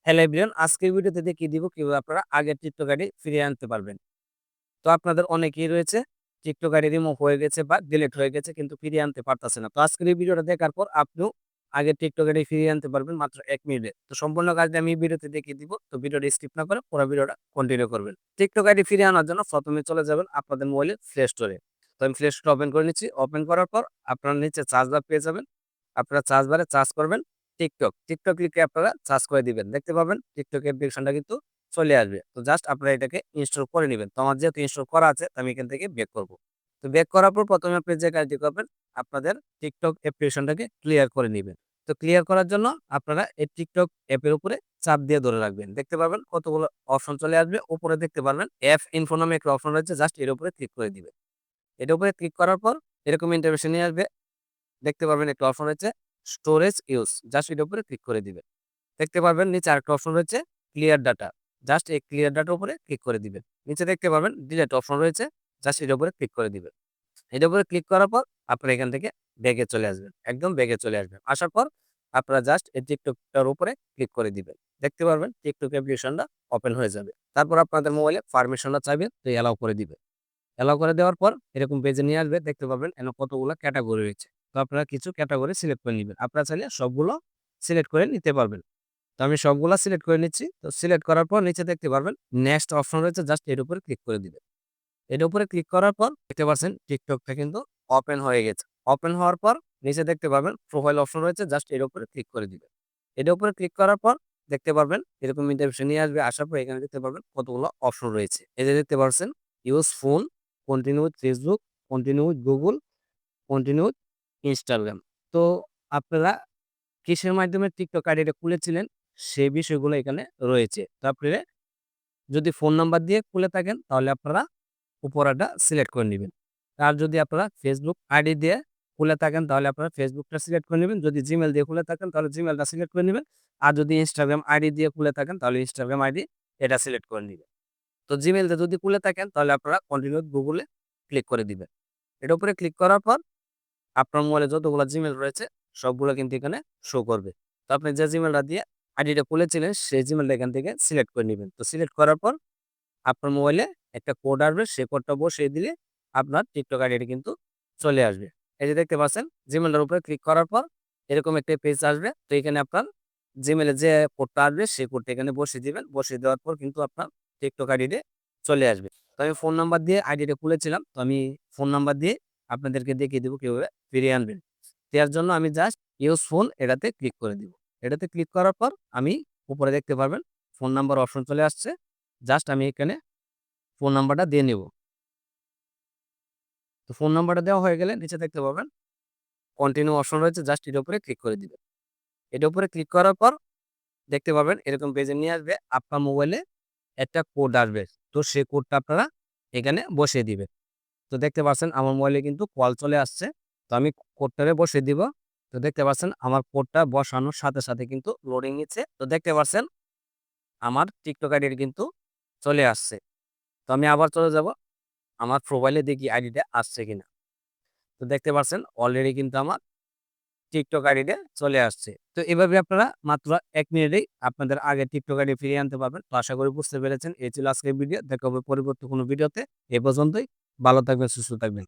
Hello everyone, আজকের ভিডিওতে দেখিয়ে দিব কিভাবে আপনারা আগের টিকটক আইডি ফিরিয়ে আনতে পারবেন। তো আপনাদের অনেকেই রয়েছে টিকটক আইডি রিমুভ হয়ে গেছে বা ডিলিট হয়ে গেছে কিন্তু ফিরিয়ে আনতে পারতেছে না। তো আজকের এই ভিডিওটা দেখার পর আপনিও আগের টিকটক আইডি ফিরিয়ে আনতে পারবেন মাত্র ১ মিনিটে। তো সম্পূর্ণ কাজটা আমি এই ভিডিওতে দেখিয়ে দিব। তো ভিডিওটা স্কিপ না করে পুরো ভিডিওটা কন্টিনিউ করবেন। টিকটক আইডি ফিরিয়ে আনার জন্য প্রথমে চলে যাবেন আপনাদের মোবাইলের প্লে স্টোরে। তো আমি প্লে স্টোর ওপেন করে নিচ্ছি। ওপেন করার পর আপনারা নিচে সার্চ বার পেয়ে যাবেন। আপনারা সার্চ বারে সার্চ করবেন টিকটক। টিকটক লিখে আপনারা সার্চ করে দিবেন। দেখতে পাবেন টিকটক অ্যাপ্লিকেশনটা কিন্তু চলে আসবে। তো জাস্ট আপনারা এটাকে ইনস্টল করে নিবেন। তো আমার যেহেতু ইনস্টল করা আছে আমি এখান থেকে বেক করব। তো বেক করার পর প্রথমে আপনি যে কাজটি করবেন আপনাদের টিকটক অ্যাপ্লিকেশনটাকে ক্লিয়ার করে নিবেন। তো ক্লিয়ার করার জন্য আপনারা এই টিকটক অ্যাপের উপরে চাপ দিয়ে ধরে রাখবেন। দেখতে পাবেন কতগুলো অপশন চলে আসবে। উপরে দেখতে পারবেন অ্যাপ ইনফো নামে একটা অপশন রয়েছে, জাস্ট এর উপরে ক্লিক করে দিবেন। এর উপরে ক্লিক করার পর এরকম ইন্টারফেস নিয়ে আসবে। দেখতে পারবেন একটা অপশন রয়েছে স্টোরেজ ইউজ, জাস্ট এর উপরে ক্লিক করে দিবেন। দেখতে পারবেন নিচে আরেকটা অপশন রয়েছে ক্লিয়ার ডাটা, জাস্ট এই ক্লিয়ার ডাটার উপরে ক্লিক করে দিবেন। নিচে দেখতে পারবেন ডিলিট অপশন রয়েছে, জাস্ট এর উপরে ক্লিক করে দিবেন। এটার উপরে ক্লিক করার পর আপনারা এখান থেকে ব্যাগে চলে আসবেন, একদম ব্যাগে চলে আসবেন। আসার পর আপনারা জাস্ট এই টিকটকটার উপরে ক্লিক করে দিবেন। দেখতে পারবেন টিকটক অ্যাপ্লিকেশনটা ওপেন হয়ে যাবে। তারপর আপনাদের মোবাইলে পারমিশনটা চাইবেন, তো অ্যালাউ করে দিবেন। অ্যালাউ করে দেওয়ার পর এরকম পেজে নিয়ে আসবে। দেখতে পাবেন এখানে কতগুলো ক্যাটাগরি রয়েছে। তো আপনারা কিছু ক্যাটাগরি সিলেক্ট করে নিবেন। আপনারা চাইলে সবগুলো সিলেক্ট করে নিতে পারবেন। তো আমি সবগুলা সিলেক্ট করে নিচ্ছি। তো সিলেক্ট করার পর নিচে দেখতে পারবেন নেক্সট অপশন রয়েছে, জাস্ট এর উপরে ক্লিক করে দিবেন। এর উপরে ক্লিক করার পর দেখতে পাচ্ছেন টিকটকটা কিন্তু ওপেন হয়ে গেছে। ওপেন হওয়ার পর নিচে দেখতে পারবেন প্রোফাইল অপশন রয়েছে, জাস্ট এর উপরে ক্লিক করে দিবেন। এর উপরে ক্লিক করার পর দেখতে পারবেন এরকম ইন্টারফেস নিয়ে আসবে। আসার পর এখানে দেখতে পারবেন কতগুলো অপশন রয়েছে। এই যে দেখতে পাচ্ছেন use phone, continue with Facebook, continue with Google, continue with Instagram. তো আপনারা কিসের মাধ্যমে টিকটক আইডিটা খুলেছিলেন সেই বিষয়গুলো এখানে রয়েছে। তো আপনারা যদি ফোন নাম্বার দিয়ে খুলে থাকেন তাহলে আপনারা উপরেরটা সিলেক্ট করে নিবেন। আর যদি আপনারা ফেসবুক আইডি দিয়ে খুলে থাকেন তাহলে আপনারা ফেসবুকটা সিলেক্ট করে নিবেন। যদি জিমেইল দিয়ে খুলে থাকেন তাহলে জিমেইলটা সিলেক্ট করে নিবেন। আর যদি ইনস্টাগ্রাম আইডি দিয়ে খুলে থাকেন তাহলে ইনস্টাগ্রাম আইডি এটা সিলেক্ট করে নিবেন। তো জিমেইল দিয়ে যদি খুলে থাকেন তাহলে আপনারা কন্টিনিউ গুগলে ক্লিক করে দিবেন। এটার উপরে ক্লিক করার পর আপনার মোবাইলে যতগুলো জিমেইল রয়েছে সবগুলো কিন্তু এখানে শো করবে। তো আপনি যে জিমেইলটা দিয়ে আইডিটা খুলেছিলেন সেই জিমেইলটা এখান থেকে সিলেক্ট করে নিবেন। তো সিলেক্ট করার পর আপনার মোবাইলে একটা কোড আসবে, সেই কোডটা বসিয়ে দিলে আপনার টিকটক আইডিটা কিন্তু চলে আসবে। এই যে দেখতে পাচ্ছেন জিমেইলের উপরে ক্লিক করার পর এরকম একটা পেজ আসবে। তো এখানে আপনার জিমেইলে যে কোডটা আসবে সেই কোডটা এখানে বসিয়ে দিবেন। বসিয়ে দেওয়ার পর কিন্তু আপনার টিকটক আইডিতে চলে আসবে। তো আমি ফোন নাম্বার দিয়ে আইডিটা খুলেছিলাম। তো আমি ফোন নাম্বার দিয়ে আপনাদেরকে দেখিয়ে দিব কিভাবে ফিরিয়ে আনবেন। দেওয়ার জন্য আমি জাস্ট ইউজ ফোন এটাতে ক্লিক করে দিব। এটাতে ক্লিক করার পর আমি উপরে দেখতে পারবেন ফোন নাম্বার অপশন চলে আসছে। জাস্ট আমি এখানে ফোন নাম্বারটা দিয়ে নিব। তো ফোন নাম্বারটা দেওয়া হয়ে গেলে নিচে দেখতে পাবেন কন্টিনিউ অপশন রয়েছে, জাস্ট এটার উপরে ক্লিক করে দিবেন। এটার উপরে ক্লিক করার পর দেখতে পাবেন এরকম পেজে নিয়ে আসবে। আপনার মোবাইলে একটা কোড আসবে। তো সেই কোডটা আপনারা এখানে বসিয়ে দিবেন। তো দেখতে পাচ্ছেন আমার মোবাইলে কিন্তু কল চলে আসছে। তো আমি কোডটারে বসিয়ে দিব। তো দেখতে পাচ্ছেন আমার কোডটা বসানোর সাথে সাথে কিন্তু লোডিং নিচ্ছে। তো দেখতে পাচ্ছেন আমার টিকটক আইডি কিন্তু চলে আসছে। তো আমি আবার চলে যাব আমার প্রোফাইলে দেখি আইডিটা আসছে কিনা। তো দেখতে পাচ্ছেন অলরেডি কিন্তু আমার টিকটক আইডিতে চলে আসছে। তো এভাবে আপনারা মাত্র ১ মিনিটেই আপনাদের আগের টিকটক আইডি ফিরিয়ে আনতে পারবেন। তো আশা করি বুঝতে পেরেছেন। এই ছিল আজকের ভিডিও। দেখা হবে পরবর্তী কোনো ভিডিওতে। এ পর্যন্তই। ভালো থাকবেন, সুস্থ থাকবেন।